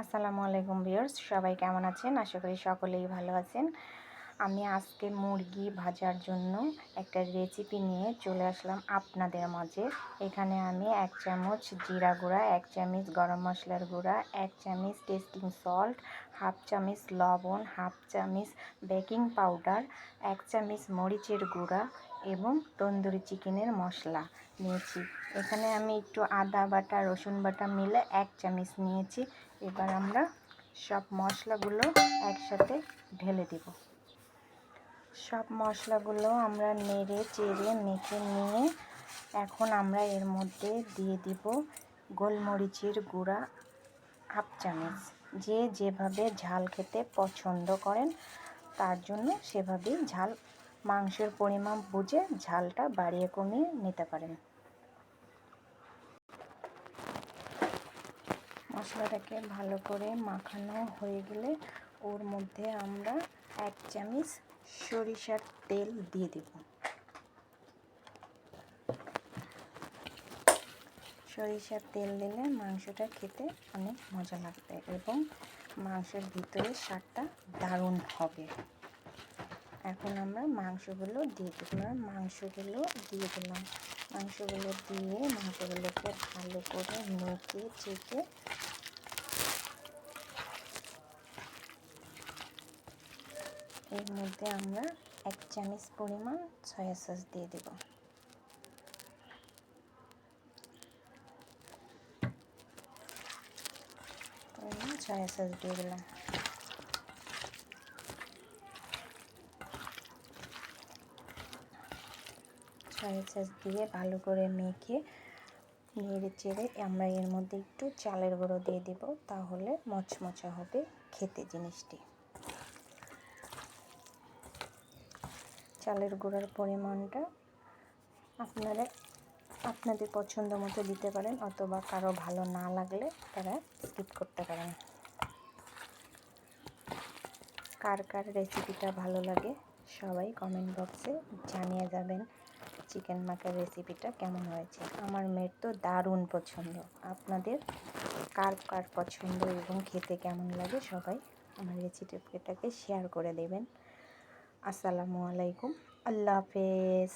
আসসালামু আলাইকুম ভিউয়ার্স, সবাই কেমন আছেন? আশা করি সকলেই ভালো আছেন। আমি আজকে মুরগি ভাজার জন্য একটা রেসিপি নিয়ে চলে আসলাম আপনাদের মাঝে। এখানে আমি 1 চামচ জিরা গুঁড়া, 1 চামচ গরম মশলার গুঁড়া, 1 চামচ টেস্টিং সল্ট, হাফ চামচ লবণ, হাফ চামচ বেকিং পাউডার, 1 চামচ মরিচের গুঁড়া এবং তন্দুরি চিকেনের মশলা নিয়েছি। এখানে আমি একটু আদা বাটা রসুন বাটা মিলে 1 চামচ নিয়েছি। এবার আমরা সব মশলাগুলো একসাথে ঢেলে দেব। সব মশলাগুলো আমরা নেড়ে চেড়ে মেখে নিয়ে এখন আমরা এর মধ্যে দিয়ে দিব গোলমরিচের গুঁড়া হাফ চামচ। যে যেভাবে ঝাল খেতে পছন্দ করেন তার জন্য সেভাবেই ঝাল, মাংসের পরিমাণ বুঝে ঝালটা বাড়িয়ে কমিয়ে নিতে পারেন। মশলাটাকে ভালো করে মাখানো হয়ে গেলে ওর মধ্যে আমরা 1 চামচ সরিষার তেল দিয়ে দেব। সরিষার তেল দিলে মাংসটা খেতে অনেক মজা লাগবে এবং মাংসের ভিতরে স্বাদটা দারুণ হবে। এখন আমরা মাংসগুলো দিয়ে দিলাম। মাংসগুলোকে ভালো করে মেখে চেখে এর মধ্যে আমরা 1 চামচ পরিমাণ সয়া সস দিয়ে দেব। সয়া সস দিয়ে দিলাম। সয়া সস দিয়ে ভালো করে মেখে নেড়ে চেড়ে আমরা এর মধ্যে একটু চালের গুঁড়ো দিয়ে দেব, তাহলে মচমচা হবে খেতে জিনিসটি। চালের গুঁড়ার পরিমাণটা আপনাদের পছন্দ মতো দিতে পারেন, অথবা কারো ভালো না লাগলে তারা স্কিপ করতে পারেন। কার কার রেসিপিটা ভালো লাগে সবাই কমেন্ট বক্সে জানিয়ে যাবেন চিকেন মাখার রেসিপিটা কেমন হয়েছে। আমার মেয়ের তো দারুণ পছন্দ। আপনাদের কার কার পছন্দ এবং খেতে কেমন লাগে সবাই আমার রেসিপিটাকে শেয়ার করে দেবেন। আসসালামু আলাইকুম, আল্লাহ হাফেজ।